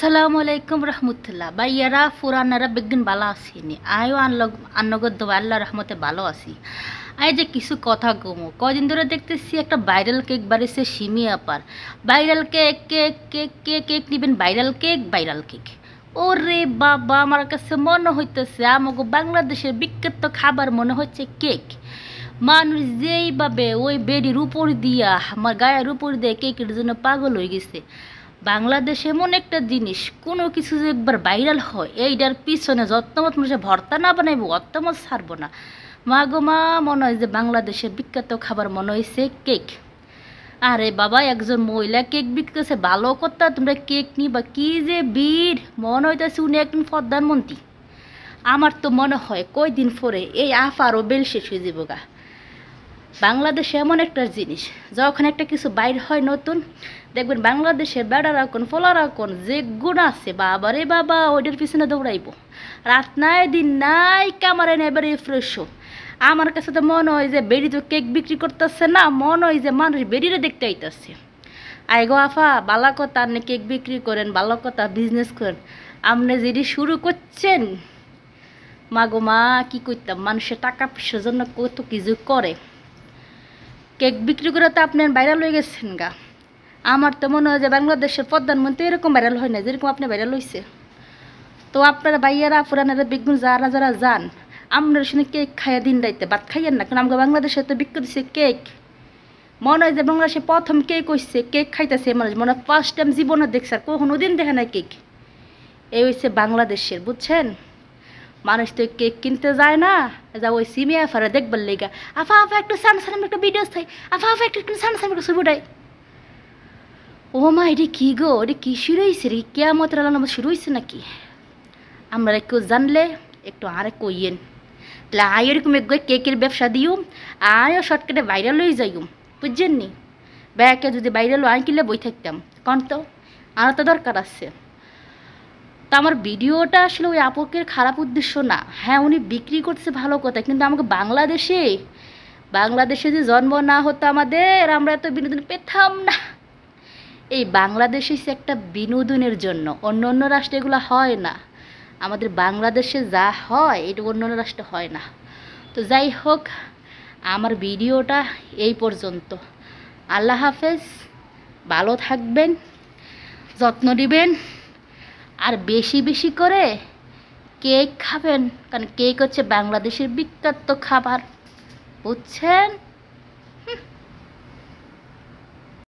আসসালামু আলাইকুম রহমতুল্লাহ ভাইয়ারা ফুরানারা বেগদিন ভালো আসিনি আয়ও আন্নগদ্য আল্লাহ রহমতে ভালো আছি আই যে কিছু কথা কমো কদিন ধরে দেখতেছি একটা ভাইরাল কেক বাড়িছে সিমি আপার viral cake cake cake cake cake নিবেন ভাইরাল কেক ওরে বাবা আমার কাছে মনে হইতেছে আমাকে বাংলাদেশের বিখ্যাত খাবার মনে হচ্ছে কেক মানুষ যেইভাবে ওই বেডির উপর দিয়া আমার গায়ের উপর দিয়ে কেকের জন্য পাগল হয়ে গেছে। বাংলাদেশে এমন একটা জিনিস কোনো কিছু যে একবার ভাইরাল হয় এইটার পিছনে যত্নমত মানুষের ভর্তা না বানাইব অত্তমত ছাড়বো না। মা গো মা মনে হয় যে বাংলাদেশের বিখ্যাত খাবার মনে হয়েছে কেক। আরে বাবা একজন মহিলা কেক বিকতেছে ভালো কথা, তোমরা কেক নিবা কি যে বীর মনে হইতেছে উনি একজন প্রধানমন্ত্রী। আমার তো মনে হয় কয়দিন পরে এই আরও বেল শেষ হয়ে যাবো গা। বাংলাদেশে এমন একটা জিনিস যখন একটা কিছু বাইর হয় নতুন দেখবেন বাংলাদেশের বেড়ারা কোন ফলারা কোন যে গুণ আছে বাবারে বাবা ওইটার পিছনে দৌড়াইব, রাত নাই দিন নাই কামারে নেই এবারে ফ্রেশও। আমার কাছে তো মনে হয় যে বেড়ি তো কেক বিক্রি করতেছে না, মনে হয় যে মানুষ বেড়িরে দেখতে আইতেছে। আই গো আফা বালা কথা, আপনি কেক বিক্রি করেন ভালো কথা, বিজনেস করেন, আপনি যেটি শুরু করছেন মা গো মা কী করতাম, মানুষের টাকা পয়সার জন্য কত কিছু করে। কেক বিক্রি করে তো আপনার ভাইরাল হয়ে গেছেন গা। আমার তো মনে হয় যে বাংলাদেশের প্রধানমন্ত্রী এরকম ভাইরাল হয় না যেরকম আপনি ভাইরাল হয়েছে। তো আপনারা ভাইয়ারা পুরানারা বেগুন যারা যারা যান আপনার শুনে কেক খাইয়া দিন রাইতে ভাত খাইয়েন না, কারণ আমাকে বাংলাদেশে তো বিক্রি দিচ্ছে কেক। মনে হয় যে বাংলাদেশে প্রথম কেক হচ্ছে কেক খাইতেছে মানুষ, মনে হয় ফার্স্ট টাইম জীবনে দেখছে, আর কখনো দিন দেখে না কেক। এই হচ্ছে বাংলাদেশের, বুঝছেন। মানুষ তো কেক কিনতে যায় না, যা ওই সিমি আফারে দেখবার লেগা আফা আফা একটু সান সান একটু ভিডিওস থাই, আফা আফা একটু সান সান একটু ছবি। ও মা এটি কী গো, এটি কী শুরু হয়েছে রে, কেয়ামতের আলামত শুরু হয়েছে নাকি? আমরা কেউ জানলে একটু আরে কইয়েন, তাহলে আয় এরকম এক কেকের ব্যবসা দিও, আয়ও শর্টকাটে ভাইরাল হয়ে যাইম, বুঝছেন নি। ব্যাকে যদি ভাইরাল আয় কিনলে বই থাকতাম, কারণ তো আমার তো দরকার আছে। তো আমার ভিডিওটা আসলে ওই আপুকের খারাপ উদ্দেশ্য না, হ্যাঁ উনি বিক্রি করতেছে ভালো কথা, কিন্তু আমাকে বাংলাদেশে যে জন্ম না হতো আমাদের, আমরা এত বিনোদন পেতাম না। এই বাংলাদেশে একটা বিনোদনের জন্য, অন্য অন্য রাষ্ট্রে এগুলো হয় না, আমাদের বাংলাদেশে যা হয় এটা অন্য অন্য রাষ্ট্রে হয় না। তো যাই হোক আমার ভিডিওটা এই পর্যন্ত। আল্লাহ হাফেজ, ভালো থাকবেন, যত্ন নেবেন, আর বেশি বেশি করে কেক খাবেন, কারণ কেক হচ্ছে বাংলাদেশের বিখ্যাত খাবার, বুঝছেন।